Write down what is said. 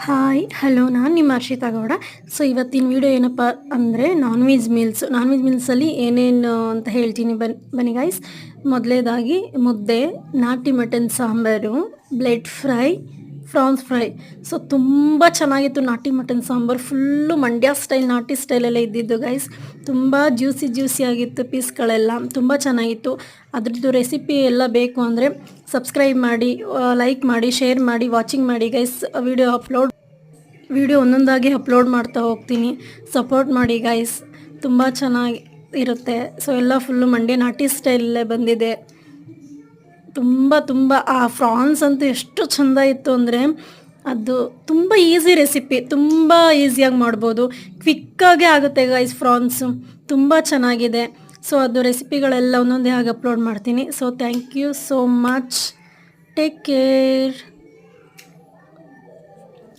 Hi hello ನಾನು ನಿಮ್ಮ Harshita Gowda. So ಇವತ್ತಿನ ವಿಡಿಯೋ ಏನಪ್ಪ ಅಂದರೆ ನಾನ್ ವೆಜ್ ಮೀಲ್ಸಲ್ಲಿ ಏನೇನು ಅಂತ ಹೇಳ್ತೀನಿ ಬನ್ನಿ ಗೈಸ್. ಮೊದಲೇದಾಗಿ ಮುದ್ದೆ, ನಾಟಿ mutton sambar, blood fry, France fry. So ತುಂಬ ಚೆನ್ನಾಗಿತ್ತು ನಾಟಿ mutton sambar. Full Mandya style, ನಾಟಿ ಸ್ಟೈಲಲ್ಲೇ ಇದ್ದಿದ್ದು ಗೈಸ್. ತುಂಬ ಜ್ಯೂಸಿ ಆಗಿತ್ತು ಪೀಸ್ಗಳೆಲ್ಲ, ತುಂಬ ಚೆನ್ನಾಗಿತ್ತು. ಅದ್ರದ್ದು ರೆಸಿಪಿ ಎಲ್ಲ ಬೇಕು ಅಂದರೆ ಸಬ್ಸ್ಕ್ರೈಬ್ ಮಾಡಿ, ಲೈಕ್ ಮಾಡಿ, ಶೇರ್ ಮಾಡಿ, ವಾಚಿಂಗ್ ಮಾಡಿ ಗೈಸ್. ವಿಡಿಯೋ ಒಂದೊಂದಾಗಿ ಅಪ್ಲೋಡ್ ಮಾಡ್ತಾ ಹೋಗ್ತೀನಿ, ಸಪೋರ್ಟ್ ಮಾಡಿ ಗೈಸ್. ತುಂಬ ಚೆನ್ನಾಗಿ ಇರುತ್ತೆ. ಸೊ ಎಲ್ಲ ಫುಲ್ಲು ಮಂಡ್ಯ ನಾಟಿ ಸ್ಟೈಲಲ್ಲೇ ಬಂದಿದೆ. ತುಂಬ ಆ ಫ್ರಾನ್ಸ್ ಅಂತೂ ಎಷ್ಟು ಚೆಂದ ಇತ್ತು ಅಂದರೆ, ಅದು ತುಂಬ ಈಸಿ ರೆಸಿಪಿ, ತುಂಬ ಈಸಿಯಾಗಿ ಮಾಡ್ಬೋದು, ಕ್ವಿಕ್ಕಾಗೆ ಆಗುತ್ತೆ ಗೈಸ್. ಫ್ರಾನ್ಸು ತುಂಬ ಚೆನ್ನಾಗಿದೆ. ಸೊ ಅದು ರೆಸಿಪಿಗಳೆಲ್ಲ ಒಂದೊಂದೇ ಆಗಿ ಅಪ್ಲೋಡ್ ಮಾಡ್ತೀನಿ. So thank you so much, take care.